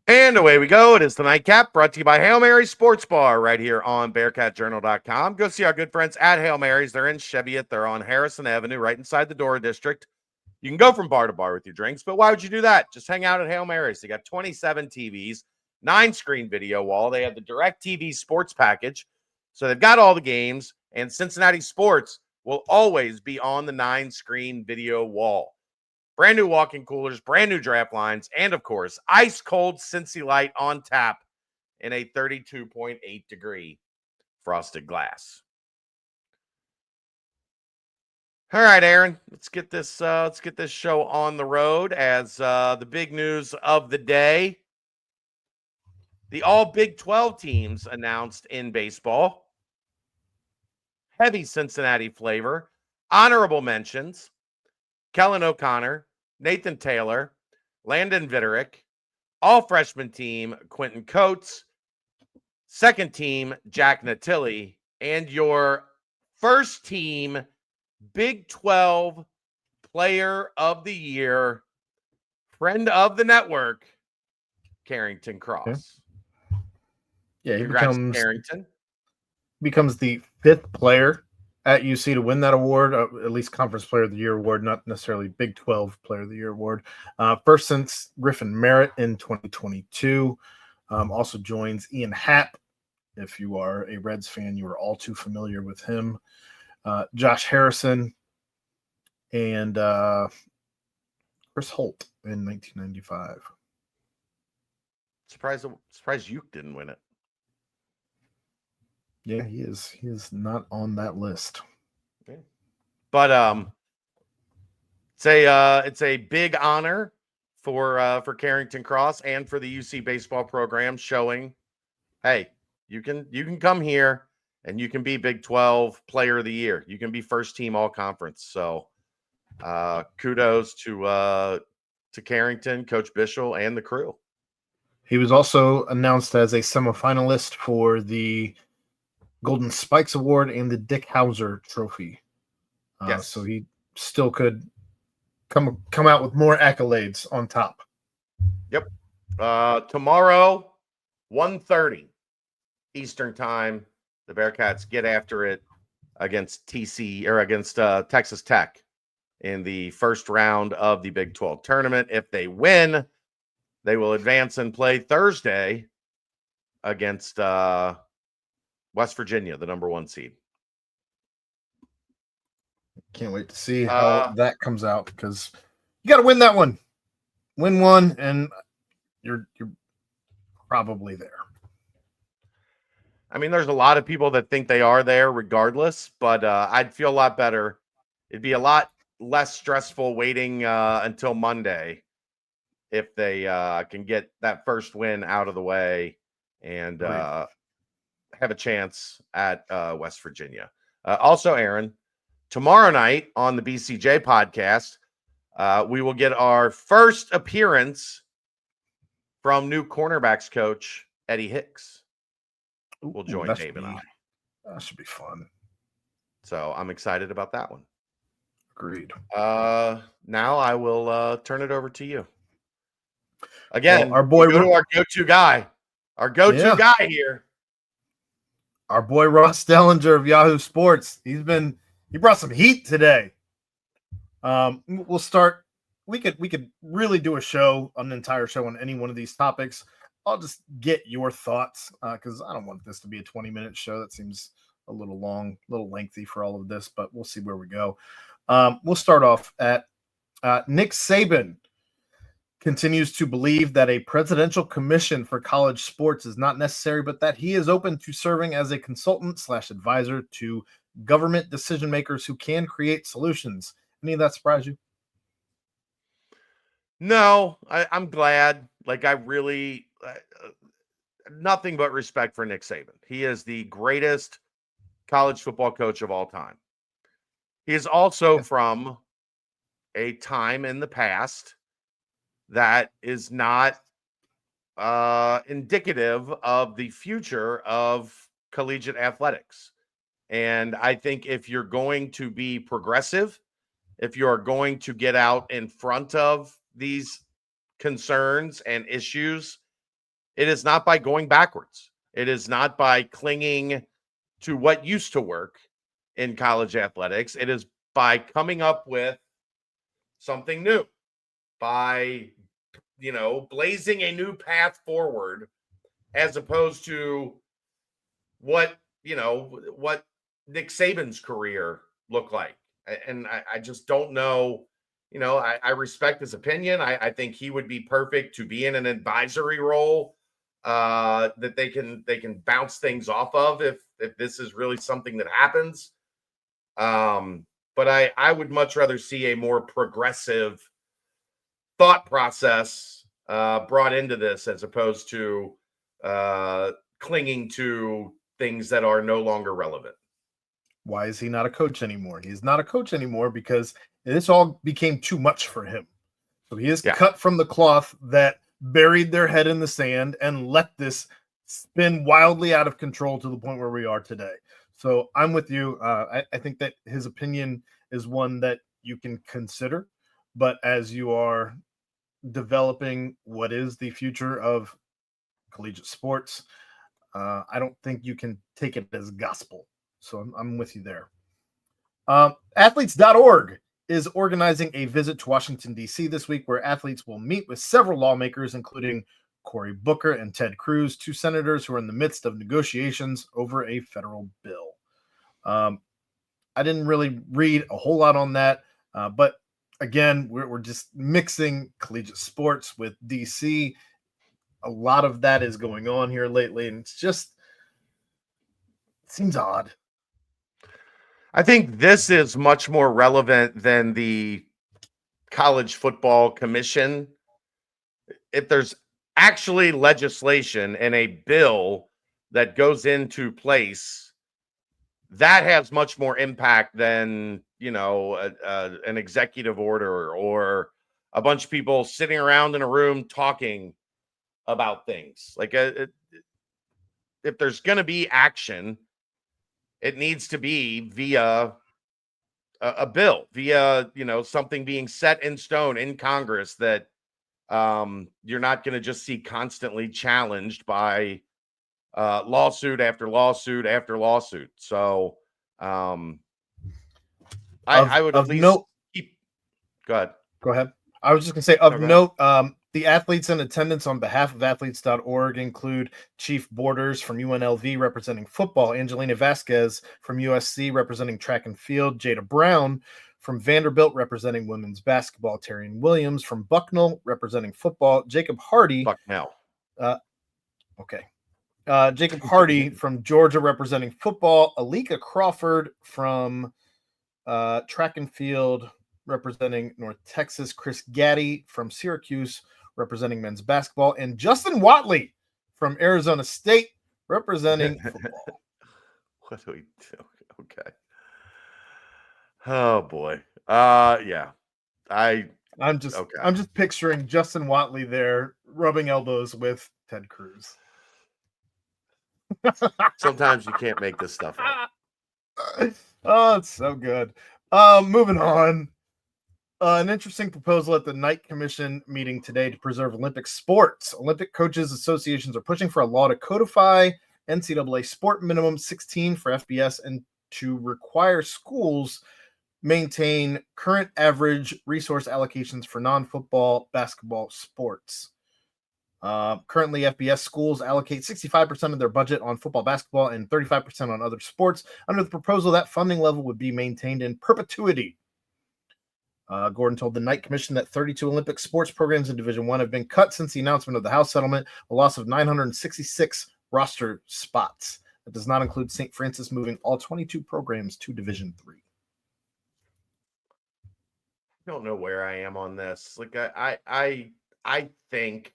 And away we go. It is the Nightcap, brought to you by Hail Mary Sports Bar right here on BearcatJournal.com. Go see our good friends at Hail Mary's. They're in Cheviot. They're on Harrison Avenue, right inside the Dora District. You can go from bar to bar with your drinks, but why would you do that? Just hang out at Hail Mary's. They got 27 TVs, 9-screen video wall. They have the Direct TV sports package. So they've got all the games, and Cincinnati sports will always be on the 9-screen video wall. Brand new walk-in coolers, brand new draft lines, and of course, ice-cold Cincy Light on tap in a 32.8-degree frosted glass. All right, Aaron, let's get this show on the road as the big news of the day. The all Big 12 teams announced in baseball. Heavy Cincinnati flavor. Honorable mentions: Kellen O'Connor, Nathan Taylor, Landon Vitterick, all freshman team Quentin Coates, second team Jack Natilli, and your first team Big 12 Player of the Year, friend of the network, Carrington Cross. Yeah, he Congrats, Carrington. becomes the 5th player at UC to win that award, at least Conference Player of the Year award, not necessarily Big 12 Player of the Year award. First since Griffin Merritt in 2022. Also joins Ian Happ. If you are a Reds fan, you are all too familiar with him. Josh Harrison and Chris Holt in 1995. Surprised Uke didn't win it. Yeah, he is. He is not on that list. Okay. But it's a big honor for Carrington Cross and for the UC baseball program, showing, hey, you can come here and you can be Big 12 Player of the Year. You can be first team all conference. So kudos to Carrington, Coach Bischel, and the crew. He was also announced as a semifinalist for the Golden Spikes Award and the Dick Hauser Trophy. Yes. So he still could come out with more accolades on top. Yep. Tomorrow, 1:30 Eastern Time, the Bearcats get after it against Texas Tech in the first round of the Big 12 tournament. If they win, they will advance and play Thursday against West Virginia, the number 1 seed. Can't wait to see how that comes out, because you got to win that one. Win one, and you're probably there. I mean, there's a lot of people that think they are there regardless, but I'd feel a lot better. It'd be a lot less stressful waiting until Monday if they can get that first win out of the way and have a chance at West Virginia. Also, Aaron, tomorrow night on the BCJ podcast, we will get our first appearance from new cornerbacks coach Eddie Hicks. Will join Dave and I. That should be fun. So I'm excited about that one. Agreed. Now I will turn it over to you. Again, our boy, go to our go-to guy. Our go-to guy here. Our boy Ross Dellinger of Yahoo Sports. He brought some heat today. We'll start. We could really do an entire show on any one of these topics. I'll just get your thoughts, because I don't want this to be a 20-minute show. That seems a little long, a little lengthy for all of this, but we'll see where we go. We'll start off at Nick Saban continues to believe that a presidential commission for college sports is not necessary, but that he is open to serving as a consultant/advisor to government decision makers who can create solutions. Any of that surprise you? No, I'm glad. Like, I really nothing but respect for Nick Saban. He is the greatest college football coach of all time. He is also from a time in the past that is not indicative of the future of collegiate athletics. And I think if you're going to be progressive, if you are going to get out in front of these concerns and issues It is not by going backwards. It is not by clinging to what used to work in college athletics. It is by coming up with something new, by, blazing a new path forward, as opposed to what Nick Saban's career looked like. And I just don't know. I respect his opinion. I think he would be perfect to be in an advisory role that they can bounce things off of if this is really something that happens. But I would much rather see a more progressive thought process brought into this, as opposed to clinging to things that are no longer relevant. Why is he not a coach anymore? He's not a coach anymore because this all became too much for him. So he is cut from the cloth that buried their head in the sand and let this spin wildly out of control to the point where we are today. So I'm with you. I think that his opinion is one that you can consider, but as you are developing what is the future of collegiate sports, I don't think you can take it as gospel. So I'm with you there. Athletes.org is organizing a visit to Washington, D.C. this week, where athletes will meet with several lawmakers, including Cory Booker and Ted Cruz, two senators who are in the midst of negotiations over a federal bill. I didn't really read a whole lot on that, but again, we're just mixing collegiate sports with D.C. A lot of that is going on here lately, and it seems odd. I think this is much more relevant than the College Football Commission. If there's actually legislation and a bill that goes into place, that has much more impact than, an executive order or a bunch of people sitting around in a room talking about things. Like, if there's going to be action, it needs to be via a bill, via something being set in stone in Congress that you're not going to just see constantly challenged by lawsuit after lawsuit after lawsuit. So I would at least keep. Go ahead. I was just going to say, of note, the athletes in attendance on behalf of athletes.org include Chief Borders from UNLV representing football, Angelina Vasquez from USC representing track and field, Jada Brown from Vanderbilt representing women's basketball, Terrian Williams from Bucknell representing football, Jacob Hardy. Bucknell. Jacob Hardy from Georgia representing football, Alika Crawford from track and field representing North Texas, Chris Gaddy from Syracuse representing men's basketball, and Justin Watley from Arizona State representing football. What do we do? Okay. Oh boy. Yeah. I'm just picturing Justin Watley there rubbing elbows with Ted Cruz. Sometimes you can't make this stuff up. Oh, it's so good. Moving on. An interesting proposal at the Knight Commission meeting today to preserve Olympic sports. Olympic coaches associations are pushing for a law to codify NCAA sport minimum 16 for FBS and to require schools maintain current average resource allocations for non-football basketball sports. Currently, FBS schools allocate 65% of their budget on football, basketball, and 35% on other sports. Under the proposal, that funding level would be maintained in perpetuity. Gordon told the Knight Commission that 32 Olympic sports programs in Division I have been cut since the announcement of the House settlement, a loss of 966 roster spots. That does not include St. Francis moving all 22 programs to Division III. I don't know where I am on this. Like, I think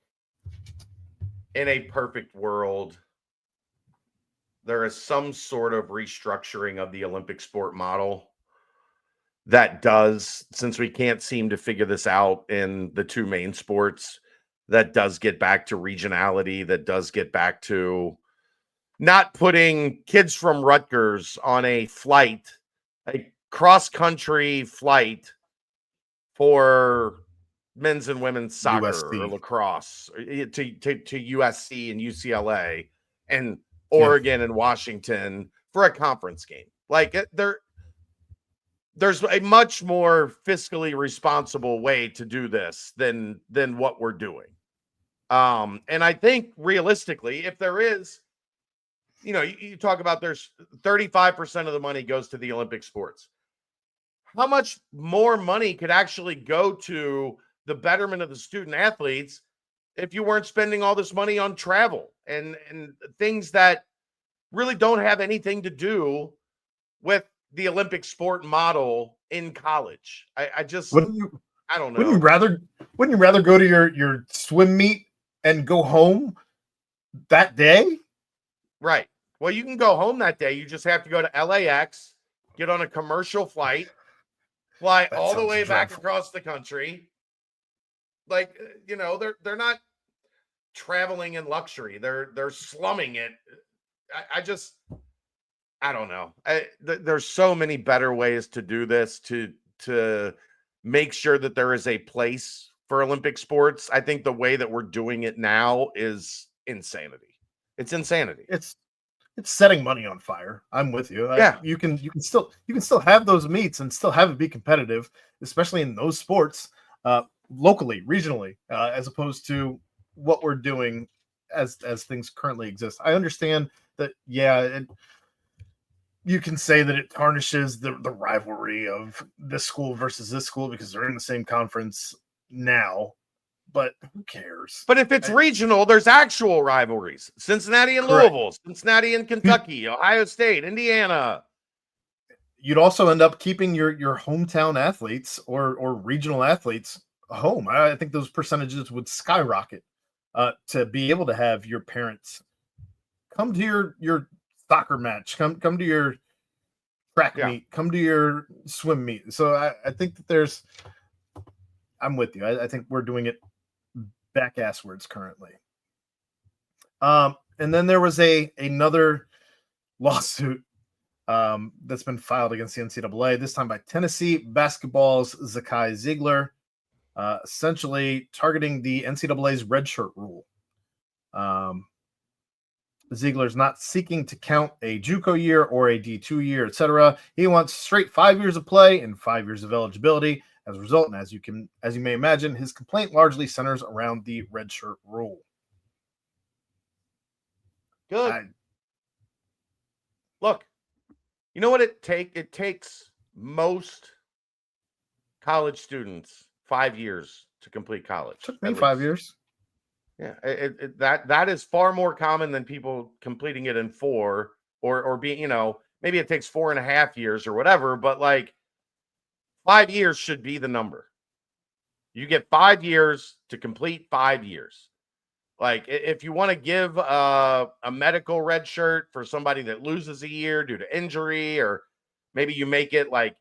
in a perfect world, there is some sort of restructuring of the Olympic sport model that does, since we can't seem to figure this out in the two main sports, that does get back to regionality, that does get back to not putting kids from Rutgers on a flight, a cross-country flight for men's and women's soccer or USC. lacrosse to USC and UCLA and Yeah. Oregon and Washington for a conference game. Like there's a much more fiscally responsible way to do this than what we're doing. And I think realistically, if there is, you talk about there's 35% of the money goes to the Olympic sports. How much more money could actually go to the betterment of the student athletes if you weren't spending all this money on travel and things that really don't have anything to do with the Olympic sport model in college? I Wouldn't you don't wouldn't you know. rather go to your swim meet and go home that day? Right. Well, you can go home that day. You just have to go to LAX, get on a commercial flight, fly That all the sounds way back dreadful. across the country. Like, they're not traveling in luxury. They're slumming it. I don't know. There's so many better ways to do this to make sure that there is a place for Olympic sports. I think the way that we're doing it now is insanity. It's insanity. It's setting money on fire. I'm with you. Yeah. You can still have those meets and still have it be competitive, especially in those sports, locally, regionally, as opposed to what we're doing as things currently exist. I understand that. Yeah, you can say that it tarnishes the rivalry of this school versus this school because they're in the same conference now. But who cares? But if it's regional, there's actual rivalries. Cincinnati and Correct. Louisville, Cincinnati and Kentucky, Ohio State, Indiana. You'd also end up keeping your hometown athletes or regional athletes home. I think those percentages would skyrocket to be able to have your parents come to your soccer match, come to your track meet, come to your swim meet. So I think that I'm with you. I think we're doing it back asswards currently. And then there was another lawsuit that's been filed against the NCAA, this time by Tennessee basketball's Zakai Ziegler, essentially targeting the NCAA's redshirt rule. Ziegler's not seeking to count a JUCO year or a D2 year, etc. He wants straight 5 years of play and 5 years of eligibility. As a result, and as you may imagine, his complaint largely centers around the redshirt rule. Good. Look, you know what it takes most college students 5 years to complete college. Took me 5 years. Yeah, that is far more common than people completing it in 4 or being, maybe it takes 4.5 years or whatever, but like 5 years should be the number. You get 5 years to complete 5 years. Like if you want to give a medical red shirt for somebody that loses a year due to injury, or maybe you make it like,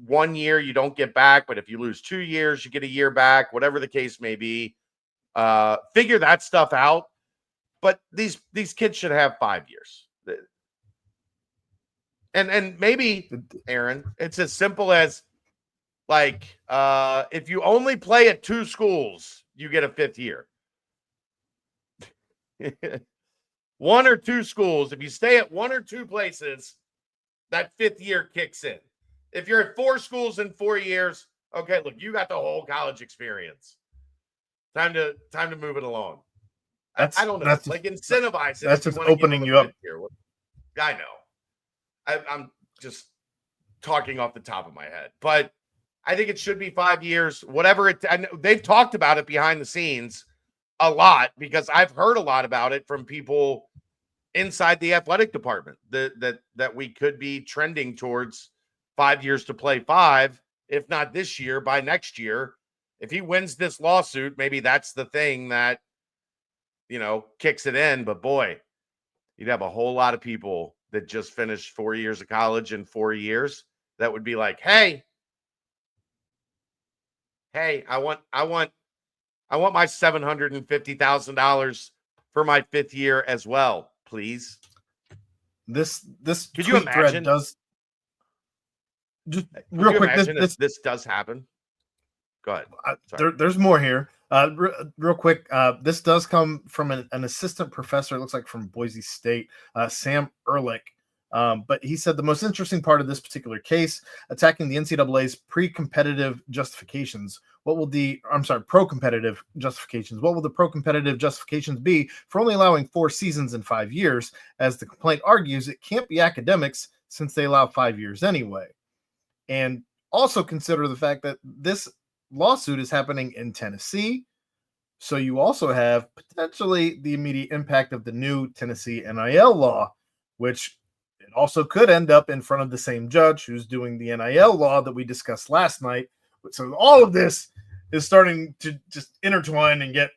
1 year you don't get back, but if you lose 2 years, you get a year back, whatever the case may be. Figure that stuff out. But these kids should have 5 years. And maybe, Aaron, it's as simple as like if you only play at 2 schools, you get a 5th year. 1 or 2 schools, if you stay at 1 or 2 places, that 5th year kicks in. If you're at 4 schools in 4 years, okay, look, you got the whole college experience. Time to move it along. I don't know. Like incentivize it. That's just opening you up. Here. I know. I'm just talking off the top of my head, but I think it should be 5 years. Whatever it. They've talked about it behind the scenes a lot because I've heard a lot about it from people inside the athletic department that we could be trending towards 5 years to play 5, if not this year, by next year. If he wins this lawsuit, maybe that's the thing that, kicks it in. But boy, you'd have a whole lot of people that just finished 4 years of college in 4 years that would be like, hey, I want my $750,000 for my 5th year as well, please. This could you imagine? Thread does just real quick. This does happen. Go ahead. There's more here. Real quick, this does come from an assistant professor, it looks like from Boise State, Sam Ehrlich. But he said the most interesting part of this particular case, attacking the NCAA's pro-competitive justifications. What will the pro-competitive justifications be for only allowing 4 seasons in 5 years? As the complaint argues, it can't be academics since they allow 5 years anyway. And also consider the fact that this lawsuit is happening in Tennessee. So you also have potentially the immediate impact of the new Tennessee NIL law, which it also could end up in front of the same judge who's doing the NIL law that we discussed last night. So all of this is starting to just intertwine and get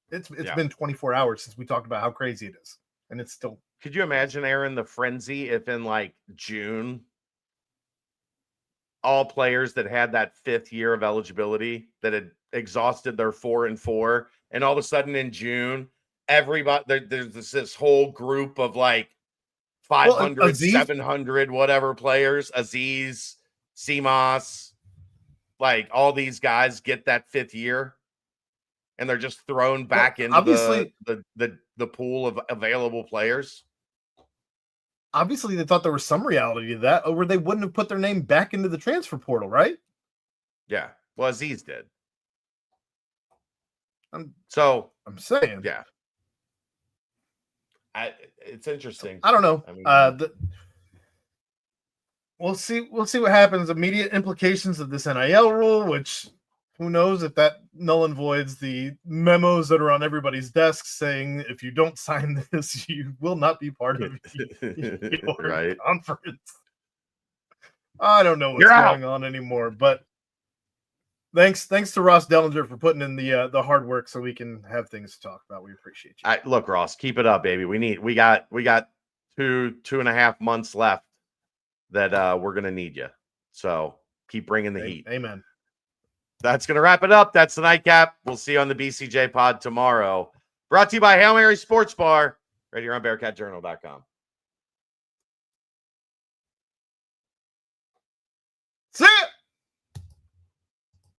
it's been 24 hours since we talked about how crazy it is. And it's still. Could you imagine, Aaron, the frenzy if in like June all players that had that 5th year of eligibility that had exhausted their 4 and 4, and all of a sudden in June, everybody there's this whole group of like 500, 700, whatever players, Aziz, Seamas, like all these guys get that 5th year, and they're just thrown back into the pool of available players. Obviously, they thought there was some reality to that, or they wouldn't have put their name back into the transfer portal, right? Yeah. Well, Aziz did. I'm saying. Yeah. It's interesting. I don't know. I mean, we'll see what happens. Immediate implications of this NIL rule, which who knows if that null and voids the memos that are on everybody's desk saying if you don't sign this, you will not be part of your conference. I don't know what's going on anymore, but thanks to Ross Dellinger for putting in the hard work so we can have things to talk about. We appreciate you. Look, Ross, keep it up, baby. We got 2.5 months left that we're gonna need you. So keep bringing the heat. Amen. That's going to wrap it up. That's the nightcap. We'll see you on the BCJ pod tomorrow. Brought to you by Hail Mary Sports Bar, right here on BearcatJournal.com.